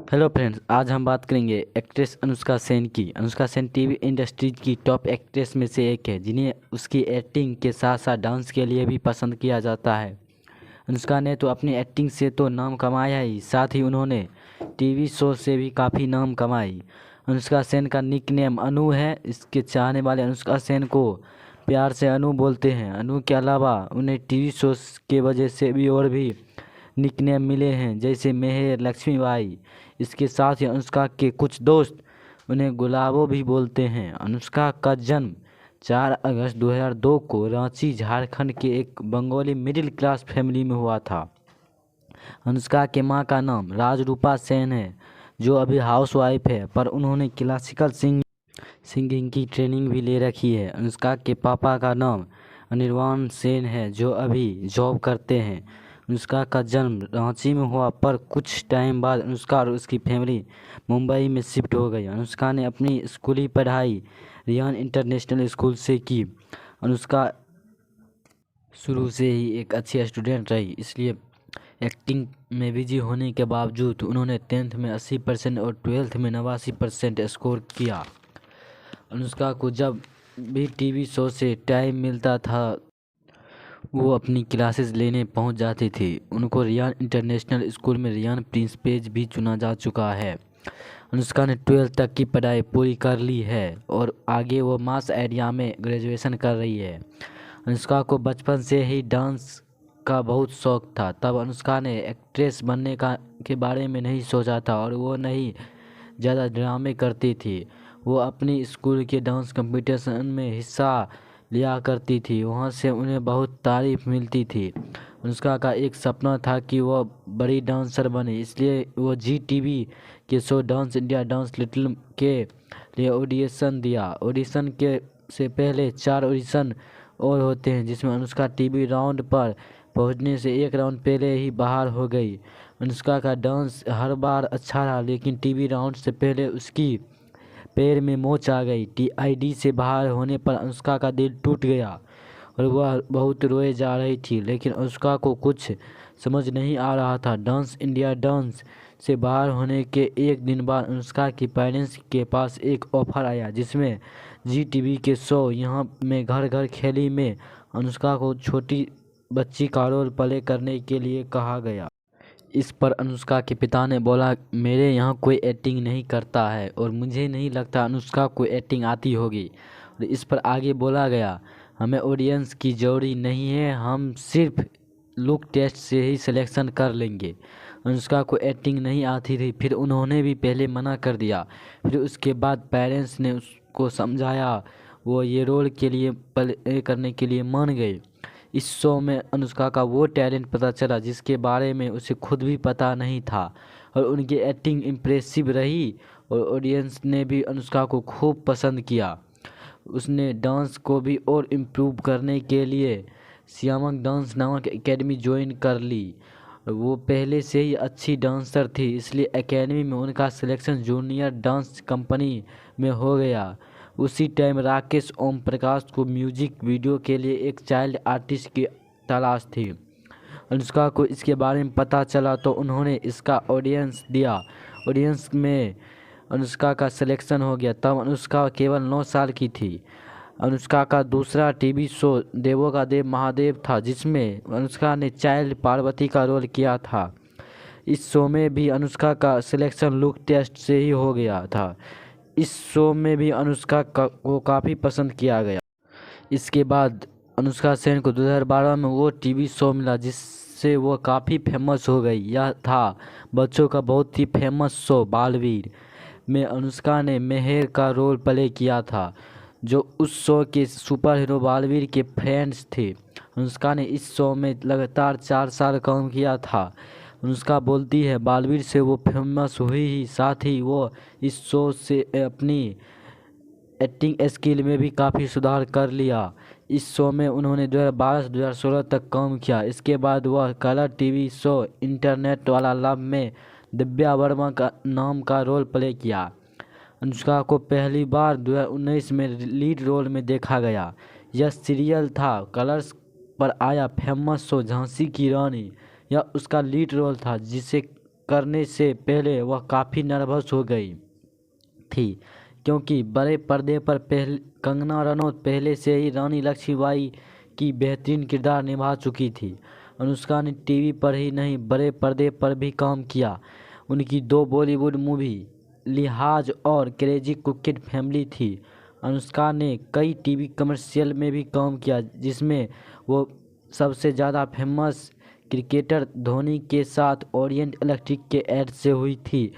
Hello friends, आज हम बात करेंगे एक्ट्रेस अनुष्का सेन की। अनुष्का सेन टीवी इंडस्ट्री की टॉप एक्ट्रेस में से एक है, जिन्हें उसकी एक्टिंग के साथ साथ डांस के लिए भी पसंद किया जाता है। अनुष्का ने तो अपनी एक्टिंग से तो नाम कमाया ही, साथ ही उन्होंने टीवी शो से भी काफ़ी नाम कमाई। अनुष्का सेन का निकनेम अनु है। इसके चाहने वाले अनुष्का सेन को प्यार से अनु बोलते हैं। अनु के अलावा उन्हें टीवी शो के वजह से भी और भी निकनेम मिले हैं, जैसे मेहर, लक्ष्मीबाई। इसके साथ ही अनुष्का के कुछ दोस्त उन्हें गुलाबो भी बोलते हैं। अनुष्का का जन्म 4 अगस्त 2002 को रांची, झारखंड के एक बंगाली मिडिल क्लास फैमिली में हुआ था। अनुष्का के मां का नाम राजरूपा सेन है, जो अभी हाउसवाइफ है, पर उन्होंने क्लासिकल सिंगिंग की ट्रेनिंग भी ले रखी है। अनुष्का के पापा का नाम अनिर्बान सेन है, जो अभी जॉब करते हैं। अनुष्का का जन्म रांची में हुआ, पर कुछ टाइम बाद अनुष्का और उसकी फैमिली मुंबई में शिफ्ट हो गई। अनुष्का ने अपनी स्कूली पढ़ाई रियान इंटरनेशनल स्कूल से की। अनुष्का शुरू से ही एक अच्छी स्टूडेंट रही, इसलिए एक्टिंग में बिजी होने के बावजूद उन्होंने 10th में 80% और 12th में 89% स्कोर किया। अनुष्का को जब भी टीवी शो से टाइम मिलता था, वो अपनी क्लासेस लेने पहुंच जाती थी। उनको रियान इंटरनेशनल स्कूल में रियान प्रिंस पेज भी चुना जा चुका है। अनुष्का ने 12th तक की पढ़ाई पूरी कर ली है और आगे वो मास एरिया में ग्रेजुएशन कर रही है। अनुष्का को बचपन से ही डांस का बहुत शौक था। तब अनुष्का ने एक्ट्रेस बनने का के बारे में नहीं सोचा था और वो नहीं ज़्यादा ड्रामे करती थी। वो अपनी स्कूल के डांस कंपटीशन में हिस्सा लिया करती थी, वहाँ से उन्हें बहुत तारीफ मिलती थी। अनुष्का का एक सपना था कि वह बड़ी डांसर बने, इसलिए वो जी टीवी के show dance India dance little के लिए ऑडिशन दिया। ऑडिशन के से पहले 4 ऑडिशन और होते हैं, जिसमें अनुष्का टीवी राउंड पर पहुंचने से एक राउंड पहले ही बाहर हो गई। अनुष्का का डांस हर बार अच्छा रहा, लेकिन टीवी राउंड से पहले उसकी पैर में मोच आ गई। टीआईडी से बाहर होने पर अनुष्का का दिल टूट गया और वह बहुत रोए जा रही थी, लेकिन अनुष्का को कुछ समझ नहीं आ रहा था। डांस इंडिया डांस से बाहर होने के एक दिन बाद अनुष्का की पेरेंट्स के पास एक ऑफर आया, जिसमें जी टीवी के शो यहाँ में घर घर खेली में अनुष्का को छोटी बच्ची का रोल प्ले करने के लिए कहा गया। इस पर अनुष्का के पिता ने बोला, मेरे यहाँ कोई एक्टिंग नहीं करता है और मुझे नहीं लगता अनुष्का को एक्टिंग आती होगी। और इस पर आगे बोला गया, हमें ऑडियंस की जरूरी नहीं है, हम सिर्फ लुक टेस्ट से ही सिलेक्शन कर लेंगे। अनुष्का को एक्टिंग नहीं आती थी, फिर उन्होंने भी पहले मना कर दिया, फिर उसके बाद पेरेंट्स ने उसको समझाया, वो ये रोल के लिए प्ले करने के लिए मान गए। इस शो में अनुष्का का वो टैलेंट पता चला जिसके बारे में उसे खुद भी पता नहीं था, और उनकी एक्टिंग इम्प्रेसिव रही और ऑडियंस ने भी अनुष्का को खूब पसंद किया। उसने डांस को भी और इम्प्रूव करने के लिए श्यामक डांस नामक एकेडमी ज्वाइन कर ली। वो पहले से ही अच्छी डांसर थी, इसलिए एकेडमी में उनका सिलेक्शन जूनियर डांस कंपनी में हो गया। उसी टाइम राकेश ओम प्रकाश को म्यूजिक वीडियो के लिए एक चाइल्ड आर्टिस्ट की तलाश थी। अनुष्का को इसके बारे में पता चला तो उन्होंने इसका ऑडिशंस दिया। ऑडिशंस में अनुष्का का सिलेक्शन हो गया। तब अनुष्का केवल 9 साल की थी। अनुष्का का दूसरा टीवी शो देवों का देव महादेव था, जिसमें अनुष्का ने चाइल्ड पार्वती का रोल किया था। इस शो में भी अनुष्का का सिलेक्शन लुक टेस्ट से ही हो गया था। इस शो में भी अनुष्का को काफ़ी पसंद किया गया। इसके बाद अनुष्का सेन को 2012 में वो टीवी शो मिला जिससे वो काफ़ी फेमस हो गई। यह था बच्चों का बहुत ही फेमस शो बालवीर में अनुष्का ने मेहर का रोल प्ले किया था, जो उस शो के सुपर हीरो बालवीर के फ्रेंड्स थे। अनुष्का ने इस शो में लगातार 4 साल काम किया था। अनुष्का बोलती है, बालवीर से वो फेमस हुई ही, साथ ही वो इस शो से अपनी एक्टिंग स्किल में भी काफ़ी सुधार कर लिया। इस शो में उन्होंने 2012 से 2016 तक काम किया। इसके बाद वह कलर टीवी शो इंटरनेट वाला लव में दिव्या वर्मा का नाम का रोल प्ले किया। अनुष्का को पहली बार 2019 में लीड रोल में देखा गया। यह सीरियल था कलर्स पर आया फेमस शो झांसी की रानी। यह उसका लीड रोल था, जिसे करने से पहले वह काफ़ी नर्वस हो गई थी, क्योंकि बड़े पर्दे पर कंगना रनौत पहले से ही रानी लक्ष्मीबाई की बेहतरीन किरदार निभा चुकी थी। अनुष्का ने टीवी पर ही नहीं बड़े पर्दे पर भी काम किया। उनकी 2 बॉलीवुड मूवी लिहाज और क्रेजी कुकिड फैमिली थी। अनुष्का ने कई टीवी कमर्शियल में भी काम किया, जिसमें वो सबसे ज़्यादा फेमस क्रिकेटर धोनी के साथ ओरिएंट इलेक्ट्रिक के एड से हुई थी।